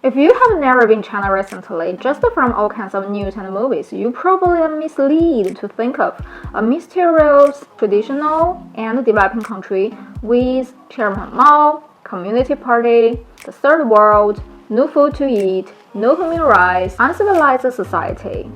If you have never been China recently, just from all kinds of news and movies, you probably are misled to think of a mysterious, traditional, and developing country with Chairman Mao, Community Party, the Third World, no food to eat, no human rights, uncivilized society.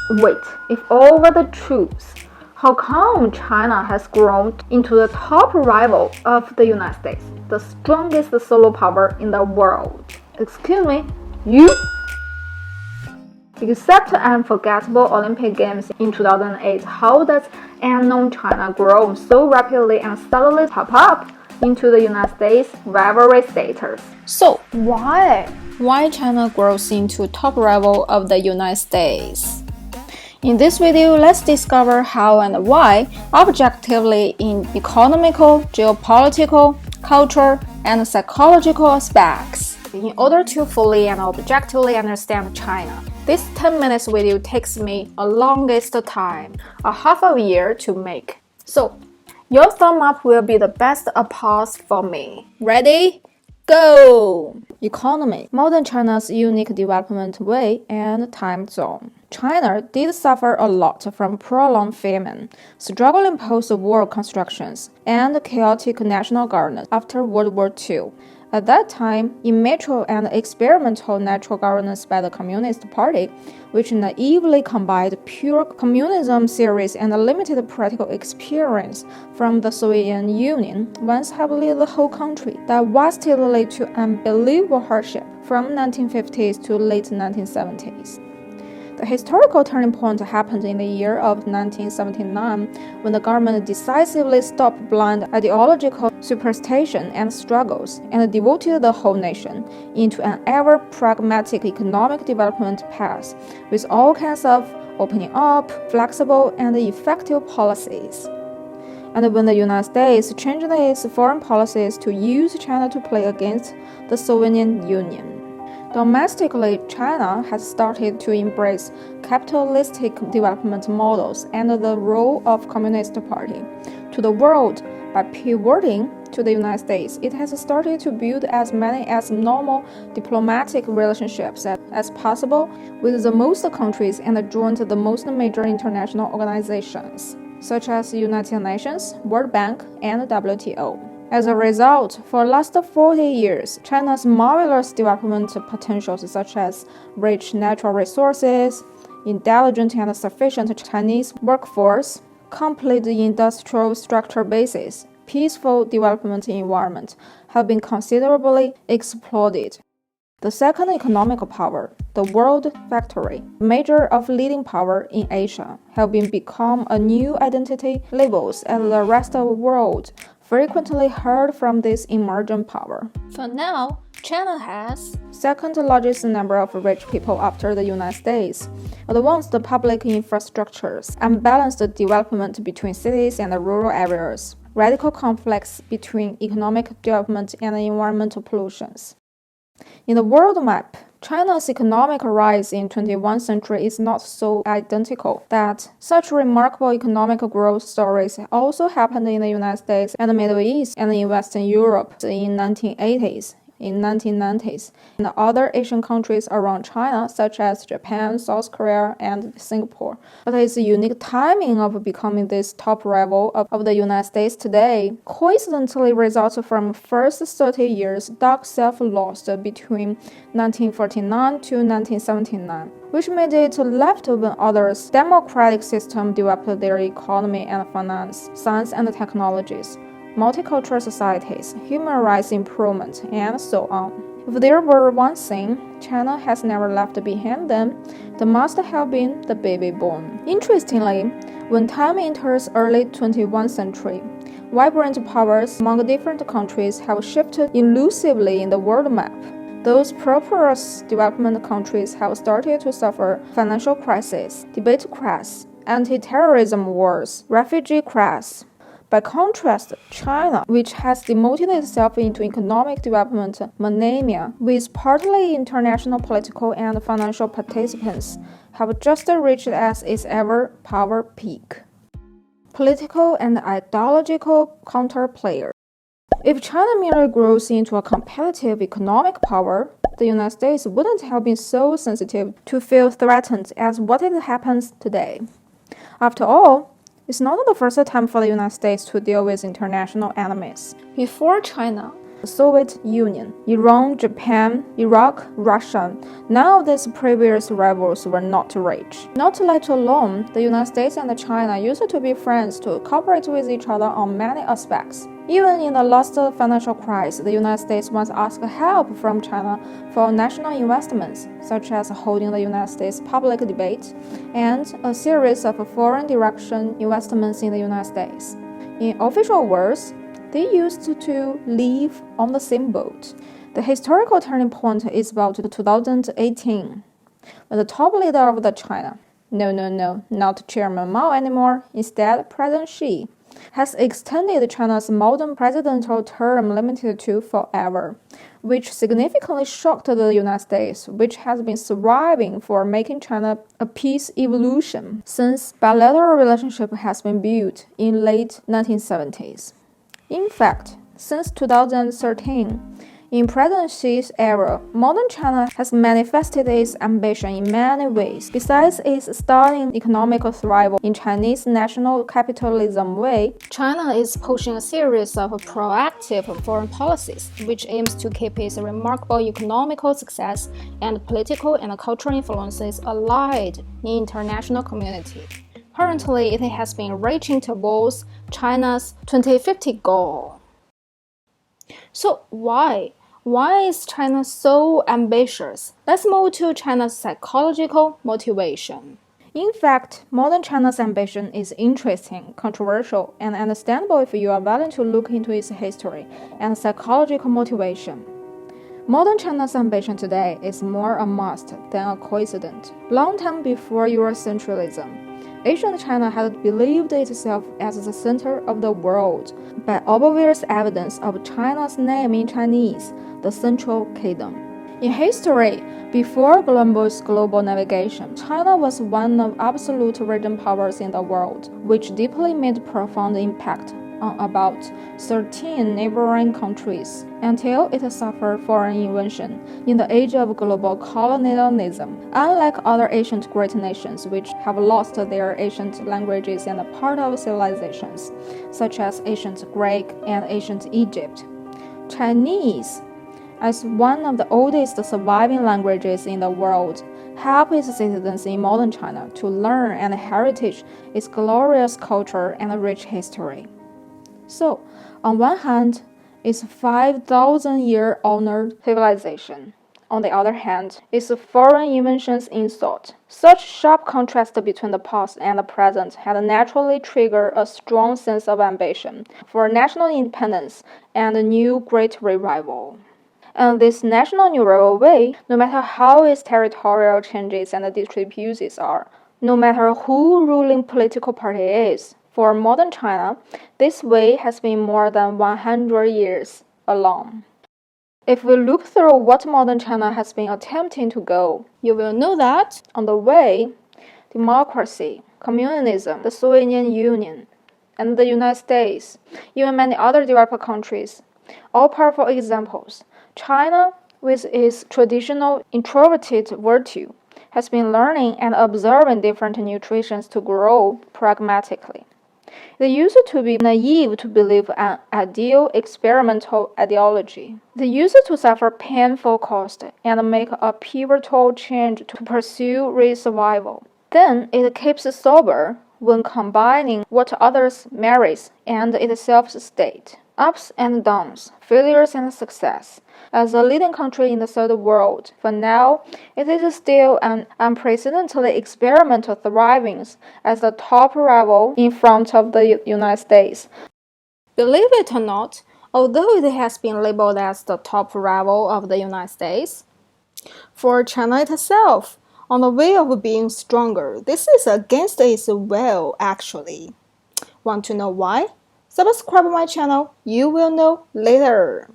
Wait, if all were the truth, how come China has grown into the top rival of the United States, the strongest solar power in the world? Excuse me, you? Except unforgettable Olympic Games in 2008, how does unknown China grow so rapidly and suddenly pop up into the United States rivalry status? So, why China grows into top rival of the United States? In this video, let's discover how and why objectively in economical, geopolitical, cultural, and psychological aspects. In order to fully and objectively understand China, this 10 minutes video takes me a longest time, a half a year to make. So, your thumb up will be the best applause for me. Ready? Go! Economy. Modern China's unique development way and time zone. China did suffer a lot from prolonged famine, struggling post-war constructions, and chaotic national governance after World War II. At that time, immature and experimental natural governance by the Communist Party, which naively combined pure communism theories and limited practical experience from the Soviet Union, once heavily the whole country, that vastly led to unbelievable hardship from 1950s to late 1970s. The historical turning point happened in the year of 1979 when the government decisively stopped blind ideological superstition and struggles and devoted the whole nation into an ever pragmatic economic development path with all kinds of opening up, flexible, and effective policies. And when the United States changed its foreign policies to use China to play against the Soviet Union. Domestically, China has started to embrace capitalistic development models and the role of Communist Party. To the world, by pivoting to the United States, it has started to build as many as normal diplomatic relationships as possible with the most countries and joined the most major international organizations, such as the United Nations, World Bank, and WTO. As a result, for the last 40 years, China's marvelous development potentials such as rich natural resources, intelligent and sufficient Chinese workforce, complete industrial structure basis, peaceful development environment have been considerably exploited. The second economic power, the world factory, measure of leading power in Asia, have become a new identity labels as the rest of the world frequently heard from this emerging power. For now, China has second largest number of rich people after the United States, advanced public infrastructures, unbalanced development between cities and rural areas, radical conflicts between economic development and environmental pollutions. In the world map, China's economic rise in 21st century is not so identical that such remarkable economic growth stories also happened in the United States and the Middle East and in Western Europe in 1980s. In 1990s, and other Asian countries around China, such as Japan, South Korea, and Singapore. But its unique timing of becoming this top rival of the United States today coincidentally results from first 30 years dark self-lost between 1949 to 1979, which made it left when others' democratic system developed their economy and finance, science and technologies, multicultural societies, human rights improvement, and so on. If there were one thing China has never left behind them, that must have been the baby boom. Interestingly, when time enters early 21st century, vibrant powers among different countries have shifted elusively in the world map. Those prosperous development countries have started to suffer financial crises, debate crises, anti-terrorism wars, refugee crises. By contrast, China, which has demoted itself into economic development mania with partly international political and financial participants, have just reached as its ever power peak. Political and ideological counterplayer. If China merely grows into a competitive economic power, the United States wouldn't have been so sensitive to feel threatened as what it happens today. After all, it's not the first time for the United States to deal with international enemies. Before China, the Soviet Union, Iran, Japan, Iraq, Russia, none of these previous rivals were not rich. Not let alone, the United States and China used to be friends to cooperate with each other on many aspects. Even in the last financial crisis, the United States once asked help from China for national investments, such as holding the United States public debate and a series of foreign direction investments in the United States. In official words, they used to live on the same boat. The historical turning point is about 2018, when the top leader of the China, not Chairman Mao anymore, instead President Xi, has extended China's modern presidential term limited to forever, which significantly shocked the United States, which has been striving for making China a peace evolution since bilateral relationship has been built in late 1970s. In fact, since 2013, in President Xi's era, modern China has manifested its ambition in many ways. Besides its stunning economical thrival in Chinese national capitalism way, China is pushing a series of proactive foreign policies, which aims to keep its remarkable economical success and political and cultural influences alive in international community. Currently, it has been reaching towards China's 2050 goal. So why? Why is China so ambitious? Let's move to China's psychological motivation. In fact, modern China's ambition is interesting, controversial, and understandable if you are willing to look into its history and psychological motivation. Modern China's ambition today is more a must than a coincidence. Long time before Eurocentralism, ancient China had believed itself as the center of the world by obvious evidence of China's name in Chinese, the Central Kingdom. In history, before Columbus' global navigation, China was one of absolute region powers in the world, which deeply made profound impact on about 13 neighboring countries until it suffered foreign invasion in the age of global colonialism. Unlike other ancient great nations which have lost their ancient languages and part of civilizations, such as ancient Greek and ancient Egypt, Chinese, as one of the oldest surviving languages in the world, help its citizens in modern China to learn and heritage its glorious culture and rich history. So, on one hand, it's 5,000-year-honored civilization. On the other hand, it's foreign inventions in thought. Such sharp contrast between the past and the present had naturally triggered a strong sense of ambition for national independence and a new great revival. And this national new revival way, no matter how its territorial changes and disputes are, no matter who ruling political party is, for modern China, this way has been more than 100 years along. If we look through what modern China has been attempting to go, you will know that on the way, democracy, communism, the Soviet Union, and the United States, even many other developed countries, all powerful examples, China, with its traditional introverted virtue, has been learning and observing different nutritions to grow pragmatically. They used to be naive to believe an ideal experimental ideology. They used to suffer painful cost and make a pivotal change to pursue resurvival. Then it keeps sober when combining what others merits and itself's state. Ups and downs, failures and success. As a leading country in the third world, for now, it is still an unprecedented experimental thriving as the top rival in front of the United States. Believe it or not, although it has been labeled as the top rival of the United States, for China itself, on the way of being stronger, this is against its will, actually. Want to know why? Subscribe my channel, you will know later.